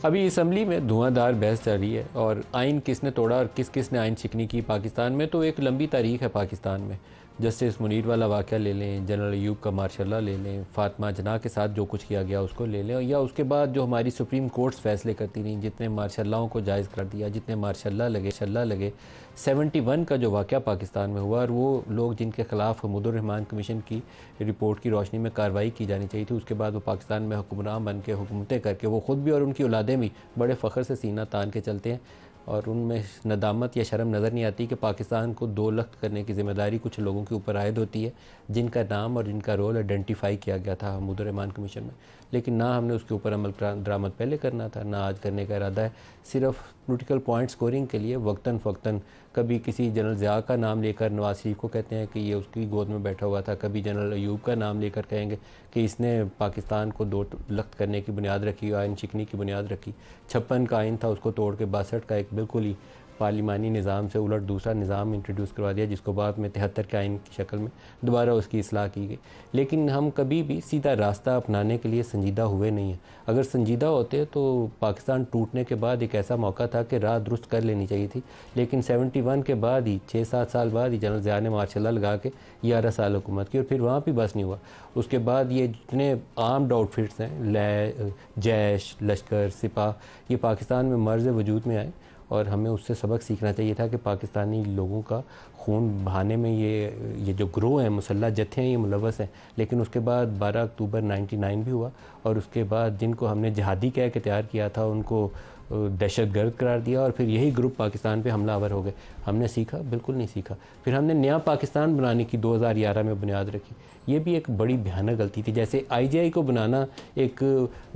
अभी असम्बली में धुआंधार बहस चल रही है और आइन किसने तोड़ा और किस किस ने आइन शिकनी की पाकिस्तान में, तो एक लंबी तारीख है पाकिस्तान में। जस्टिस मुनीर वाला वाक़या ले लें, जनरल अयूब का मार्शल्ला ले लें, फ़ातिमा जना के साथ जो कुछ किया गया उसको ले लें, या उसके बाद जो हमारी सुप्रीम कोर्ट्स फ़ैसले करती रहीं, जितने मार्शल्लाओं को जायज़ कर दिया, जितने मार्शल्ला लगे 71 का जो वाक़या पाकिस्तान में हुआ, और वो लोग जिनके ख़िलाफ़ हमीदुर रहमान कमीशन की रिपोर्ट की रोशनी में कार्रवाई की जानी चाहिए थी, उसके बाद वो पाकिस्तान में हुक्मरान बन के हुकूमतें करके वो ख़ुद भी और उनकी औलादें भी बड़े फ़ख्र से सीना तान के चलते हैं, और उनमें नदामत या शर्म नज़र नहीं आती कि पाकिस्तान को दो लख्त करने की ज़िम्मेदारी कुछ लोगों के ऊपर आयद होती है, जिनका नाम और जिनका रोल आइडेंटिफाई किया गया था हमीदुर रहमान कमीशन में। लेकिन ना हमने उसके ऊपर अमल दरामद पहले करना था, ना आज करने का इरादा है। सिर्फ पोलिटिकल पॉइंट स्कोरिंग के लिए वक्तन फ़क्तन कभी किसी जनरल ज़िया का नाम लेकर नवाज शरीफ को कहते हैं कि ये उसकी गोद में बैठा हुआ था, कभी जनरल अयूब का नाम लेकर कहेंगे कि इसने पाकिस्तान को दो लख्त करने की बुनियाद रखी, आइन शिकनी की बुनियाद रखी। 56 का आइन था, उसको तोड़ के 62 का एक बिल्कुल ही पार्लिमानी निज़ाम से उलट दूसरा निज़ाम इंट्रोड्यूस करवा दिया, जिसको बाद में 73 के आइन की शक्ल में दोबारा उसकी इस्लाह की गई। लेकिन हम कभी भी सीधा रास्ता अपनाने के लिए संजीदा हुए नहीं हैं। अगर संजीदा होते तो पाकिस्तान टूटने के बाद एक ऐसा मौका था कि राह दुरुस्त कर लेनी चाहिए थी, लेकिन 71 के बाद ही 6-7 साल बाद ही जनरल ज़िया ने मार्शल्ला लगा के 11 साल हुकूमत की, और फिर वहाँ भी बस नहीं हुआ। उसके बाद ये जितने आर्म्ड आउटफिट्स हैं, जैश, लश्कर, सिपाह, ये पाकिस्तान में मर्ज़ वजूद में आए, और हमें उससे सबक सीखना चाहिए था कि पाकिस्तानी लोगों का खून बहाने में ये जो ग्रोह हैं, मुसल्लह जत्थे हैं, ये मुलव्वस हैं। लेकिन उसके बाद 12 अक्टूबर 99 भी हुआ, और उसके बाद जिनको हमने जिहादी कह के तैयार किया था उनको दहशतगर्द करार दिया, और फिर यही ग्रुप पाकिस्तान पे हमलावर हो गए। हमने सीखा? बिल्कुल नहीं सीखा। फिर हमने नया पाकिस्तान बनाने की 2011 में बुनियाद रखी, ये भी एक बड़ी भयानक गलती थी। जैसे IGI को बनाना एक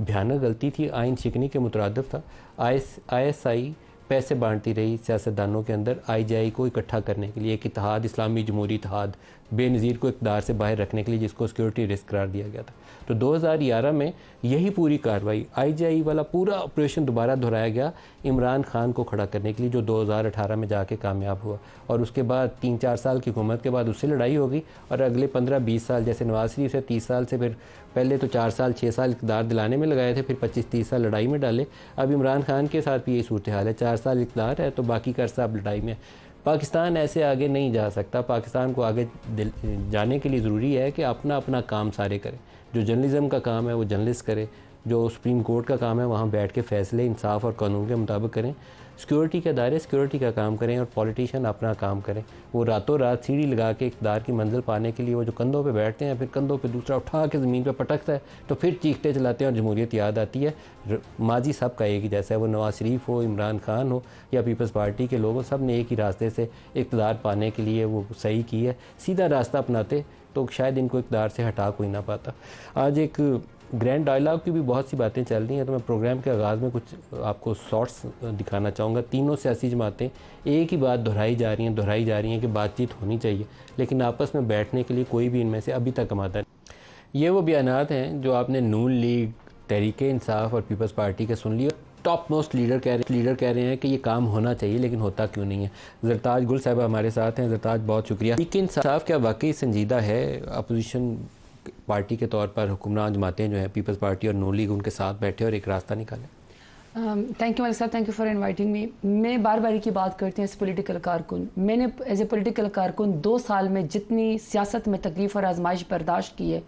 भयानक गलती थी, आइन शिकनी के मुतरादिफ था। ISI पैसे बांटती रही सियासतदानों के अंदर IGI को इकट्ठा करने के लिए, एक इत्तेहाद, इस्लामी जमहूरी इत्तेहाद बेनज़ीर को इक़्तिदार से बाहर रखने के लिए, जिसको सिक्योरिटी रिस्क करार दिया गया था। तो 2011 में यही पूरी कार्रवाई, IGI वाला पूरा ऑपरेशन दोबारा दोहराया गया इमरान खान को खड़ा करने के लिए, जो 2018 में जाके कामयाब हुआ। और उसके बाद 3-4 साल की हुकूमत के बाद उससे लड़ाई होगी, और अगले 15-20 साल, जैसे नवाज शरीफ से 30 साल से, फिर पहले तो 4 साल 6 साल इक़्तिदार दिलाने में लगाए थे, फिर 25-30 साल लड़ाई में डाले। अब इमरान खान के साथ भी यही सूरत हाल है, 4 साल इक़्तिदार है तो बाकी का अरसा अब लड़ाई में। पाकिस्तान ऐसे आगे नहीं जा सकता। पाकिस्तान को आगे जाने के लिए ज़रूरी है कि अपना अपना काम सारे करें। जो जर्नलिज़म का काम है वो जर्नलिस्ट करे, जो सुप्रीम कोर्ट का काम है वहाँ बैठ के फ़ैसले इंसाफ और कानून के मुताबिक करें, सिक्योरिटी के अदारे सिक्योरिटी का काम करें, और पॉलिटिशियन अपना काम करें। वो रातों रात सीढ़ी लगा के इक़्तिदार की मंजिल पाने के लिए वो जो कंधों पे बैठते हैं, फिर कंधों पे दूसरा उठा के ज़मीन पे पटकता है, तो फिर चीखते चलाते हैं और जमहूरियत याद आती है। माजी सब का एक ही जैसा है, वो नवाज शरीफ हो, इमरान खान हो, या पीपल्स पार्टी के लोग हो, सब ने एक ही रास्ते से इक़्तिदार पाने के लिए वो सही की है। सीधा रास्ता अपनाते तो शायद इनको इक़्तिदार से हटा कोई ना पाता। आज एक ग्रैंड डायलॉग की भी बहुत सी बातें चल रही हैं, तो मैं प्रोग्राम के आगाज़ में कुछ आपको शॉर्ट्स दिखाना चाहूँगा। तीनों सियासी जमातें एक ही बात दोहराई जा रही हैं कि बातचीत होनी चाहिए, लेकिन आपस में बैठने के लिए कोई भी इनमें से अभी तक आमादा नहीं। ये वो बयानात हैं जो आपने नून लीग, तहरीक इंसाफ और पीपल्स पार्टी के सुन लिए। टॉप मोस्ट लीडर कह रहे हैं कि ये काम होना चाहिए, लेकिन होता क्यों नहीं है। ज़रताज गुल साहब हमारे साथ हैं। ज़रताज, बहुत शुक्रिया। तहरीक इंसाफ क्या वाकई संजीदा है अपोजिशन पार्टी के तौर पर हुक्मरान जमातें जो हैं पीपल्स पार्टी और नून लीग उनके साथ बैठे और एक रास्ता निकालें? थैंक यू मलिक साहब, thank you for inviting me. मैं बार बारी की बात करती हूँ एज पोलिटिकल कारकुन। मैंने एज ए पोलिटिकल कारकुन 2 साल में जितनी सियासत में तकलीफ़ और आजमाइश बर्दाश्त की है,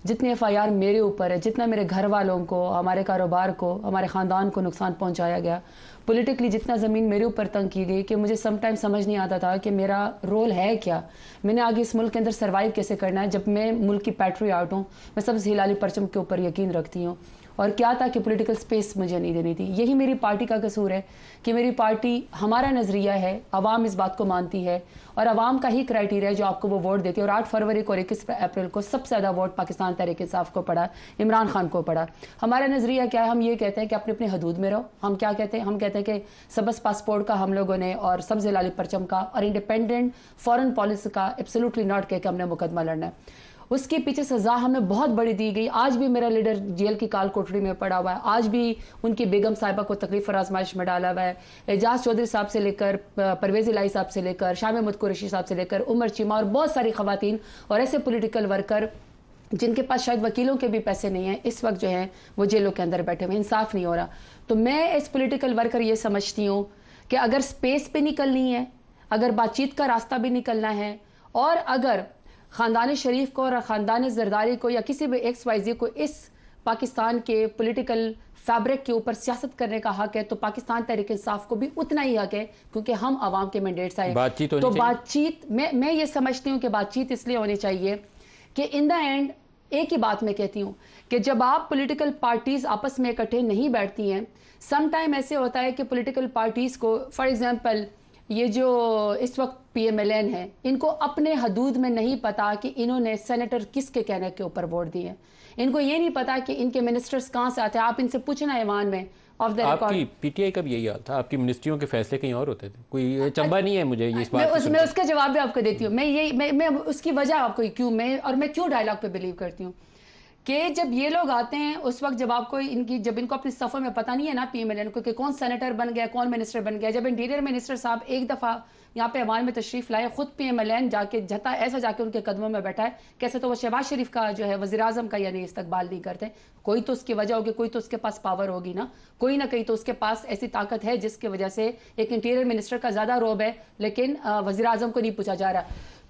जितने FIR मेरे ऊपर है, जितना मेरे घर वालों को, हमारे कारोबार को, हमारे ख़ानदान को नुकसान पहुंचाया गया, पॉलिटिकली जितना ज़मीन मेरे ऊपर तंग की गई कि मुझे समटाइम समझ नहीं आता था कि मेरा रोल है क्या, मैंने आगे इस मुल्क के अंदर सर्वाइव कैसे करना है। जब मैं मुल्क की पैट्रियाट हूँ, मैं सबसे हिलाली परचम के ऊपर यकीन रखती हूँ, और क्या था कि पॉलिटिकल स्पेस मुझे नहीं देनी थी। यही मेरी पार्टी का कसूर है कि मेरी पार्टी, हमारा नज़रिया है, आवाम इस बात को मानती है, और आवाम का ही क्राइटेरिया है जो आपको वो वोट देती है। और 8 फरवरी को और 21 अप्रैल को सबसे ज़्यादा वोट पाकिस्तान तहरीक इंसाफ को पड़ा, इमरान खान को पड़ा। हमारा नज़रिया क्या है? हम ये कहते हैं कि अपनी अपनी हदूद में रहो। हम क्या कहते हैं? हम कहते हैं कि सबस पासपोर्ट का हम लोगों ने, और सब्ज़ लाली परचम का, और इंडिपेंडेंट फॉरेन पॉलिसी का एब्सोल्युटली नॉट कह के हमने मुकदमा लड़ना है। उसके पीछे सज़ा हमें बहुत बड़ी दी गई। आज भी मेरा लीडर जेल की काल कोठरी में पड़ा हुआ है, आज भी उनकी बेगम साहिबा को तकलीफ और आजमाइश में डाला हुआ है। एजाज चौधरी साहब से लेकर, परवेज़ इलाही साहब से लेकर, शाम मुद कुरैशी साहब से लेकर, उमर चीमा और बहुत सारी खवातीन और ऐसे पॉलिटिकल वर्कर जिनके पास शायद वकीलों के भी पैसे नहीं हैं, इस वक्त जो है वो जेलों के अंदर बैठे हुए, इंसाफ नहीं हो रहा। तो मैं एज पॉलिटिकल वर्कर ये समझती हूँ कि अगर स्पेस पे निकलनी है, अगर बातचीत का रास्ता भी निकलना है, और अगर ख़ानदान शरीफ को और ख़ानदान ज़रदारी को या किसी भी XYZ को इस पाकिस्तान के पॉलिटिकल फैब्रिक के ऊपर सियासत करने का हक है, तो पाकिस्तान तहरीक इंसाफ को भी उतना ही हक है, क्योंकि हम आवाम के मैंडेट्स आए। बातचीत तो बातचीत मैं ये समझती हूँ कि बातचीत इसलिए होनी चाहिए कि इन द एंड एक ही बात मैं कहती हूँ कि जब आप पॉलिटिकल पार्टीज आपस में इकट्ठे नहीं बैठती हैं, सम टाइम ऐसे होता है कि पॉलिटिकल पार्टीज को, फॉर एग्जांपल ये जो इस वक्त PMLN है, इनको अपने हदूद में नहीं पता कि इन्होंने सेनेटर किसके कहने के ऊपर वोट दिए। इनको ये नहीं पता कि इनके मिनिस्टर्स कहाँ से आते हैं। आप इनसे पूछना ऐवान में ऑफ द रिकॉर्ड। आपकी PTI का भी यही हाल था, आपकी मिनिस्ट्रियों के फैसले कहीं और होते थे, कोई चंबा नहीं है मुझे ये इस बात मैं उसका जवाब भी आपको देती हूँ। मैं उसकी वजह आपको क्यों मैं क्यों डायलॉग पे बिलीव करती हूँ कि जब ये लोग आते हैं उस वक्त जब आपको इनको अपनी सफ़र में पता नहीं है ना PMLN को कि कौन सेनेटर बन गया, कौन मिनिस्टर बन गया। जब इंटीरियर मिनिस्टर साहब एक दफ़ा यहाँ पे अवान में तशरीफ लाए, खुद PMLN जाके ऐसा जाके उनके कदमों में बैठा है, कैसे तो वो शहबाज शरीफ का जो है वज़ीर आज़म का यानी इस्तकबाल नहीं करते। कोई तो उसकी वजह होगी, कोई तो उसके पास पावर होगी ना कहीं तो उसके पास ऐसी ताकत है जिसकी वजह से एक इंटीरियर मिनिस्टर का ज़्यादा रोब है, लेकिन वज़ीर आज़म को नहीं पूछा जा रहा।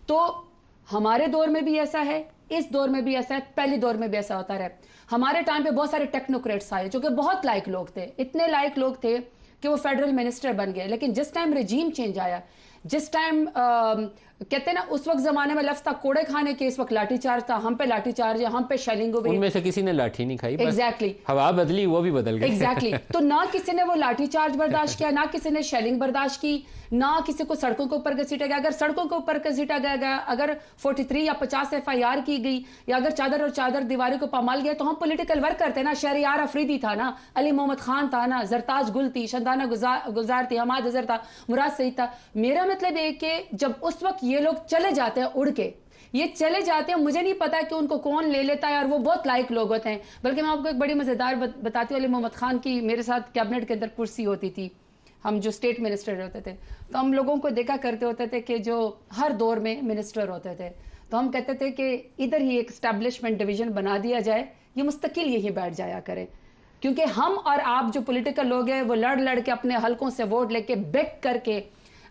तो हमारे दौर में भी ऐसा है, इस दौर में भी ऐसा है, पहले दौर में भी ऐसा होता रहा। हमारे टाइम पे बहुत सारे टेक्नोक्रेट्स आए जो कि बहुत लायक लोग थे, इतने लायक लोग थे कि वो फेडरल मिनिस्टर बन गए। लेकिन जिस टाइम रजीम चेंज आया, जिस टाइम कहते हैं ना उस वक्त जमाने में लफ्ज़ था कोड़े खाने के, इस वक्त लाठीचार्ज था। हम पे लाठीचार्ज है, हम पे शेलिंग हुई। उनमें से किसी ने लाठी नहीं खाई, एग्जैक्टली हवा बदली, वो भी बदल गए। एग्जैक्टली तो ना किसी ने वो लाठीचार्ज बर्दाश्त किया, ना किसी ने शेलिंग बर्दाश्त की, ना किसी को सड़कों के ऊपर घसीटा गया। अगर सड़कों के ऊपर घसीटा गया, अगर 43 या 50 FIR की गई, या अगर चादर और चादर दीवारी को पामाल गया, तो हम पॉलिटिकल वर्क करते ना। शहरियार अफरीदी था ना, अली मोहम्मद खान था ना, जरताज गुल थी, शंदाना गुजार थी, हमाद अजहर था, मुराद सईद था। मेरा मतलब है कि जब उस वक्त ये लोग चले जाते हैं उड़ के, ये चले जाते हैं, मुझे नहीं पता कि उनको कौन ले लेता है, और वो बहुत लायक लोग होते हैं। बल्कि मैं आपको एक बड़ी मज़ेदार बताती हूँ। अली मोहम्मद खान की मेरे साथ कैबिनेट के अंदर कुर्सी होती थी, हम जो स्टेट मिनिस्टर होते थे, तो हम लोगों को देखा करते होते थे कि जो हर दौर में मिनिस्टर होते थे, तो हम कहते थे कि इधर ही एक एस्टैब्लिशमेंट डिवीजन बना दिया जाए, ये मुस्तकिल यही बैठ जाया करे। क्योंकि हम और आप जो पॉलिटिकल लोग हैं वो लड़ के अपने हलकों से वोट लेके बेक करके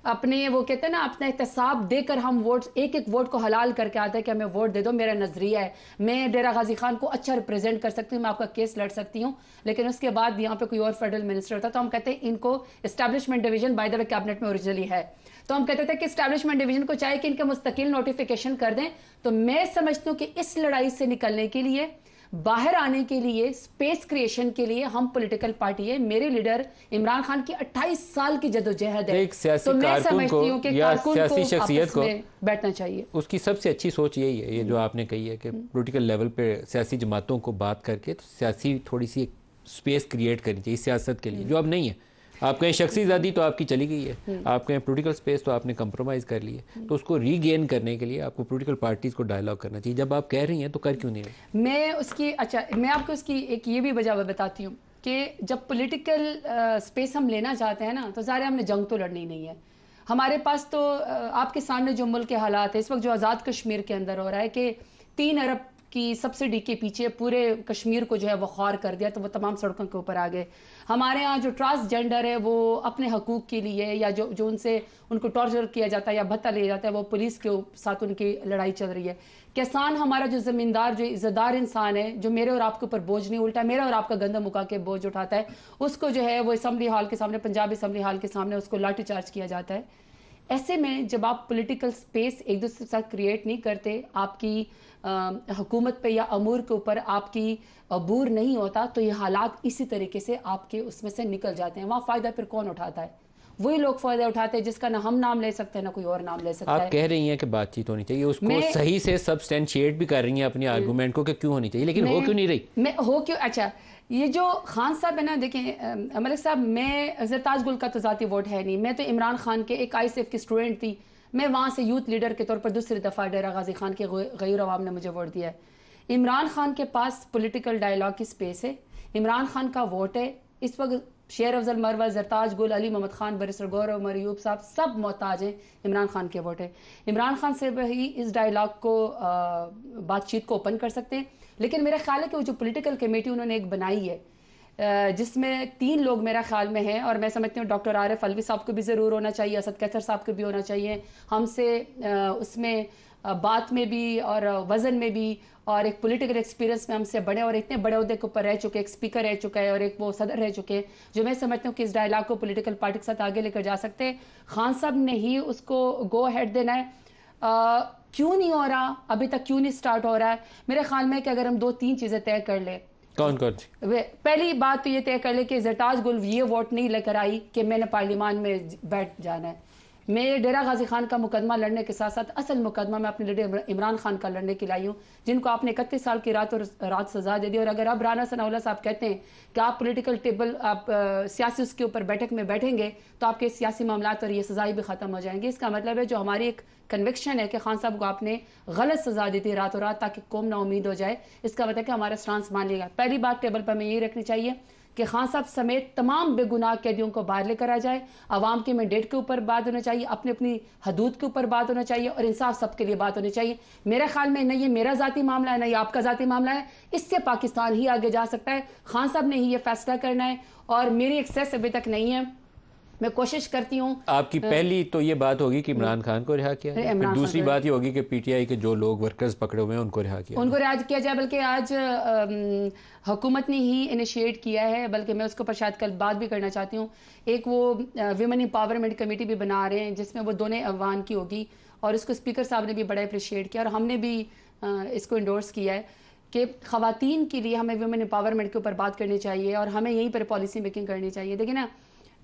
अपने वो कहते हैं ना अपना एहतसाब देकर हम वोट एक वोट को हलाल करके आते हैं कि हमें वोट दे दो, मेरा नजरिया है, मैं डेरा गाजी खान को अच्छा रिप्रेजेंट कर सकती हूँ, मैं आपका केस लड़ सकती हूँ। लेकिन उसके बाद यहाँ पे कोई और फेडरल मिनिस्टर होता तो हम कहते हैं इनको establishment division by the way cabinet में ओरिजिनली है, तो हम कहते थे कि एस्टैब्लिशमेंट डिवीजन को चाहे कि इनके मुस्तकिल नोटिफिकेशन कर दें। तो मैं समझती हूँ कि इस लड़ाई से निकलने के लिए, बाहर आने के लिए, स्पेस क्रिएशन के लिए हम पॉलिटिकल पार्टी है। मेरे लीडर इमरान खान की 28 साल की जदोजहद है, तो मैं समझती हूँ कि कारकुन को शख्सियत को बैठना चाहिए। उसकी सबसे अच्छी सोच यही है, ये जो आपने कही है कि पॉलिटिकल लेवल पे सियासी जमातों को बात करके तो सियासी थोड़ी सी स्पेस क्रिएट करनी चाहिए सियासत के लिए, जो अब नहीं है। आप कहें शख्सी आज़ादी तो आपकी चली गई है, आप कहें पॉलिटिकल स्पेस तो आपने कंप्रोमाइज़ कर ली है, तो उसको रीगेन करने के लिए आपको पॉलिटिकल पार्टीज़ को डायलॉग करना चाहिए। जब आप कह रही हैं तो कर क्यों नहीं रही? मैं आपको उसकी एक ये भी वजह बताती हूँ कि जब पॉलिटिकल स्पेस हम लेना चाहते हैं ना, तो ज़ाहिर हमने जंग तो लड़नी नहीं है। हमारे पास तो आपके सामने जो मुल्क के हालात है इस वक्त, जो आज़ाद कश्मीर के अंदर हो रहा है कि 3 अरब की सब्सिडी के पीछे पूरे कश्मीर को जो है वो ख्वार कर दिया, तो वो तमाम सड़कों के ऊपर आ गए। हमारे यहाँ जो ट्रांसजेंडर है वो अपने हकूक़ के लिए, या जो उनसे उनको टॉर्चर किया जाता है या भत्ता लिया जाता है, वो पुलिस के साथ उनकी लड़ाई चल रही है। किसान हमारा जो ज़मींदार, जो इज़्ज़तदार इंसान है, जो मेरे और आपके ऊपर बोझ नहीं, उल्टा मेरा और आपका गंदा मुका के बोझ उठाता है, उसको जो है वो असम्बली हॉल के सामने, पंजाब असम्बली हॉल के सामने उसको लाठी चार्ज किया जाता है। ऐसे में जब आप पॉलिटिकल स्पेस एक दूसरे के साथ क्रिएट नहीं करते, आपकी हुकूमत पे या अमूर के ऊपर आपकी अबूर नहीं होता, तो ये हालात इसी तरीके से आपके उसमें से निकल जाते हैं। वहाँ फ़ायदा फिर कौन उठाता है? वही लोग फ़ायदा उठाते हैं जिसका ना हम नाम ले सकते हैं ना कोई और नाम ले सकता है। आप कह रही हैं कि बातचीत होनी चाहिए, उसको सही से सब्सटेंशिएट भी कर रही हैं अपने आर्गूमेंट को कि क्यों होनी चाहिए, लेकिन हो क्यों नहीं रही? अच्छा, ये जो खान साहब है ना, देखें मलिक साहब, मैं जरताज गुल का तो ज़ाती वोट है नहीं, मैं तो इमरान खान के एक ISF की स्टूडेंट थी। मैं वहाँ से यूथ लीडर के तौर पर दूसरी दफ़ा डेरा गाजी खान के गैर अवाम ने मुझे वोट दिया है। इमरान खान के पास पॉलिटिकल डायलॉग की स्पेस है, इमरान खान का वोट है। इस वक्त शेर अफजल मरवल, जरताज गुल, अली मोहम्मद खान, बैरिस्टर गौरव मरियूब साहब सब मोहताज हैं इमरान खान के वोट है। इमरान खान से ही इस डायलॉग को बातचीत को ओपन कर सकते हैं। लेकिन मेरा ख्याल है कि वो जो पॉलिटिकल कमेटी उन्होंने एक बनाई है जिसमें 3 लोग मेरा ख्याल में हैं, और मैं समझती हूँ डॉक्टर आरिफ अलवी साहब को भी ज़रूर होना चाहिए, असद कैसर साहब को भी होना चाहिए, हमसे उसमें बात में भी और वज़न में भी और एक पॉलिटिकल एक्सपीरियंस में हमसे बड़े और इतने बड़े अहदे के ऊपर रह चुके, एक स्पीकर रह चुका है और एक वो सदर रह चुके हैं, जो मैं समझती हूँ कि इस डायलॉग को पॉलिटिकल पार्टी के साथ आगे लेकर जा सकते हैं। खान साहब ने ही उसको गो हेड देना है। क्यों नहीं हो रहा अभी तक, क्यों नहीं स्टार्ट हो रहा है? मेरे ख्याल में कि अगर हम 2-3 चीज़ें तय कर ले। कौन कौन सी? पहली बात तो ये तय कर ले कि जरताज गुल ये वोट नहीं लेकर आई कि मैंने पार्लियामान में बैठ जाना है। मैं डेरा गाजी खान का मुकदमा लड़ने के साथ साथ असल मुकदमा मैं अपने लीडर इमरान खान का लड़ने के लाई हूँ, जिनको आपने 31 साल की रात और रात सजा दे दी। और अगर अब राना सनाउल्लाह साहब कहते हैं कि आप पॉलिटिकल टेबल, आप सियासी उसके ऊपर बैठक में बैठेंगे तो आपके सियासी मामलात और ये सजाएं भी ख़त्म हो जाएंगी। इसका मतलब है जो हमारी एक कन्विक्शन है कि खान साहब को आपने गलत सजा दी थी रातों रात ताकि कौम ना उम्मीद हो जाए, इसका मतलब है कि हमारा स्टांस मान लिएगा। पहली बात टेबल पर हमें यही रखनी चाहिए कि खान साहब समेत तमाम बेगुनाह कैदियों को बाहर लेकर आ जाए, अवाम के मैंडेट के ऊपर बात होना चाहिए, अपनी अपनी हदूद के ऊपर बात होना चाहिए और इंसाफ सबके लिए बात होनी चाहिए। मेरे ख्याल में न ये मेरा जाती मामला है, न ये आपका जाती मामला है, इससे पाकिस्तान ही आगे जा सकता है। खान साहब ने ही ये फैसला करना है और मेरी एक्सेस अभी तक नहीं है। मैं कोशिश करती हूँ। आपकी पहली तो ये बात होगी कि इमरान खान को रिहा किया जाए, फिर दूसरी बात ये होगी कि पीटीआई के जो लोग वर्कर्स पकड़े हुए हैं उनको रिहा किया जाए। बल्कि आज हुकूमत ने ही इनिशिएट किया है, बल्कि मैं उसके ऊपर शायद कल बात भी करना चाहती हूँ। एक वो विमेन एम्पावरमेंट कमेटी भी बना रहे हैं जिसमें वो दोनों अवान की होगी और इसको स्पीकर साहब ने भी बड़ा अप्रिशिएट किया और हमने भी इसको इंडोर्स किया है कि ख़वातीन के लिए हमें विमेन एम्पावरमेंट के ऊपर बात करनी चाहिए और हमें यहीं पर पॉलिसी मेकिंग करनी चाहिए। देखिए ना,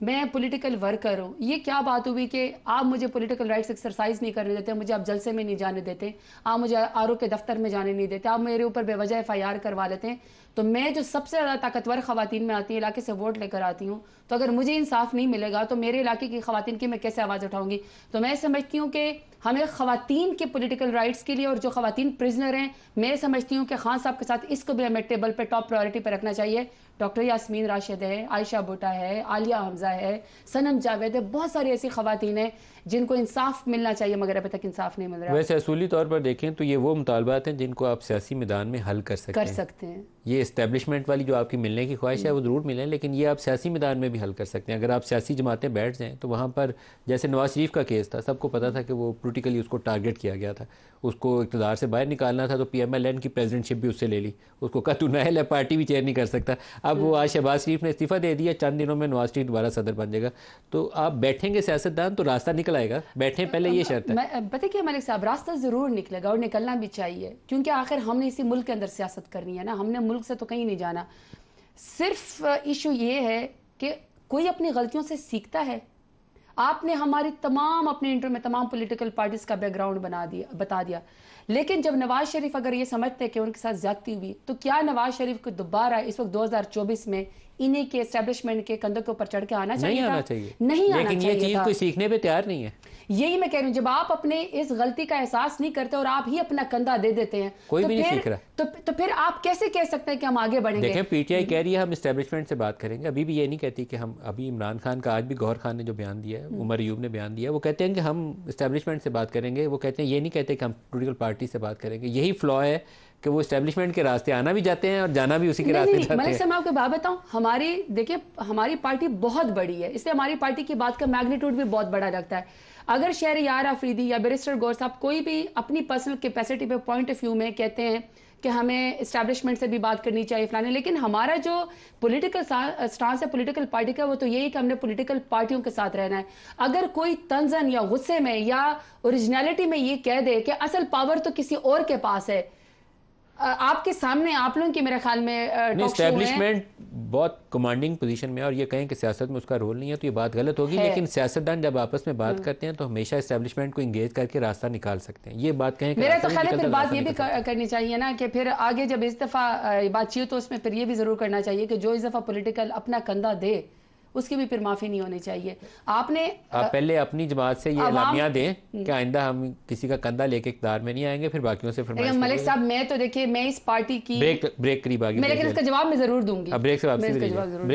मैं पॉलिटिकल वर्कर हूँ, ये क्या बात हुई कि आप मुझे पॉलिटिकल राइट्स एक्सरसाइज नहीं करने देते, मुझे आप जलसे में नहीं जाने देते, आप मुझे आरओ के दफ्तर में जाने नहीं देते, आप मेरे ऊपर बेवजह FIR करवा लेते हैं। तो मैं जो सबसे ज़्यादा ताकतवर ख़वातीन में आती है, इलाके से वोट लेकर आती हूँ, तो अगर मुझे इंसाफ नहीं मिलेगा तो मेरे इलाके की ख़वातीन की मैं कैसे आवाज़ उठाऊंगी? तो मैं समझती हूँ कि हमें ख़वातीन के पॉलिटिकल राइट्स के लिए और जो ख़वातीन प्रिजनर हैं, मैं समझती हूँ कि खान साहब के साथ इसको भी हमें टेबल पर टॉप प्रायोरिटी पर रखना चाहिए। डॉक्टर यास्मीन राशिद है, आयशा भुट्टा है, आलिया हमजा है, सनम जावेद है, बहुत सारी ऐसी ख़वातीन हैं जिनको इंसाफ मिलना चाहिए मगर अभी तक इंसाफ नहीं मिल रहा। वैसे असूली तौर पर देखें तो ये वो मुतालबात हैं जिनको आप सियासी मैदान में हल कर सकते हैं। ये इस्टेब्लिशमेंट वाली जो आपकी मिलने की ख्वाहिश है वो ज़रूर मिलें, लेकिन ये आप सियासी मैदान में भी हल कर सकते हैं। अगर आप सियासी जमातें बैठ जाएँ तो वहाँ पर जैसे नवाज शरीफ का केस था, सबको पता था कि वो पोलिटिकली उसको टारगेट किया गया था, उसको इक़्तिदार से बाहर निकालना था, तो PMLN की प्रेसिडेंटशिप भी उससे ले ली, उसको कहा तू नाअहल है, पार्टी भी चेयर नहीं कर सकता। अब वो आज शहबाज शरीफ ने इस्तीफ़ा दे दिया, चंद दिनों में नवाज शरीफ दोबारा सदर बन जाएगा। तो आप बैठेंगे सियासतदान तो रास्ता निकल आएगा, बैठें पहले, ये शर्त है। पता क्या मलिक साहब, रास्ता ज़रूर निकलेगा और निकलना भी चाहिए, क्योंकि आखिर हमने इसी मुल्क के अंदर सियासत करनी है ना, हमने मुल्क से तो कहीं नहीं जाना। सिर्फ इशू ये है कि कोई अपनी गलतियों से सीखता है। आपने हमारी तमाम अपने इंटरव्यू में तमाम पॉलिटिकल पार्टीज का बैकग्राउंड बता दिया, लेकिन जब नवाज शरीफ अगर ये समझते कि उनके साथ ज्यादती हुई तो क्या नवाज शरीफ को दोबारा इस वक्त 2024 में इन्हीं के एस्टेब्लिशमेंट के कंधों के ऊपर चढ़ के आना चाहिए? नहीं आना चाहिए, नहीं आना लेकिन ये चीज कोई सीखने पे तैयार नहीं है। यही मैं कह रही हूँ, जब आप अपने इस गलती का एहसास नहीं करते और आप ही अपना कंधा दे देते हैं, कोई भी नहीं सीख रहा, तो फिर आप कैसे कह सकते हैं कि हम आगे बढ़ेंगे? देखें, PTI कह रही है हम एस्टेब्लिशमेंट से बात करेंगे, अभी भी ये नहीं कहती कि हम, अभी इमरान खान का आज भी गौहर खान ने जो बयान दिया है, उमर अयूब ने बयान दिया, वो कहते हैं कि हम एस्टेब्लिशमेंट से बात करेंगे, वो कहते हैं ये नहीं कहते कि हम पॉलिटिकल पार्टी से बात करेंगे। यही फ्लॉ है कि वो एस्टेब्लिशमेंट के रास्ते आना भी जाते हैं और जाना भी उसी के रास्ते जाते हैं। मलिक साहब, मैं आपको बात बताऊं, देखिए हमारी पार्टी बहुत बड़ी है, इसलिए हमारी पार्टी की बात का मैग्नीट्यूड भी बहुत बड़ा लगता है। अगर शहरयार अफरीदी या बैरिस्टर गौर साहब कोई भी अपनी पर्सनल कैपेसिटी पे पॉइंट ऑफ व्यू में कहते हैं कि हमें एस्टैब्लिशमेंट से भी बात करनी चाहिए फलाने, लेकिन हमारा जो पॉलिटिकल स्टांस है पॉलिटिकल पार्टी का, वो तो यही कि हमने पॉलिटिकल पार्टियों के साथ रहना है। अगर कोई तंजन या गुस्से में या ओरिजिनलिटी में ये कह दे कि असल पावर तो किसी और के पास है, आपके सामने आप लोगों की मेरे ख्याल में एस्टैब्लिशमेंट बहुत कमांडिंग पोजीशन में है और ये कहें कि सियासत में उसका रोल नहीं है तो ये बात गलत होगी, लेकिन सियासतदान जब आपस में बात करते हैं तो हमेशा एस्टैब्लिशमेंट को इंगेज करके रास्ता निकाल सकते हैं। ये बात कहें, मेरा तो ख्याल है फिर बात ये भी करनी चाहिए ना कि फिर आगे जब इस दफा बातचीत तो उसमें फिर ये भी जरूर करना चाहिए कि जो इस दफा पॉलिटिकल अपना कंधा दे उसकी भी फिर माफी नहीं होनी चाहिए। आप पहले अपनी जमात से ये इलामिया दें कि आइंदा हम किसी का कंधा लेके इक़्तिदार में नहीं आएंगे, फिर बाकियों से फरमाइश। मलिक साहब, मैं तो देखिए मैं इस पार्टी की ब्रेक करीब आ गई, लेकिन इसका जवाब मैं जरूर दूंगी। ब्रेक से वापसी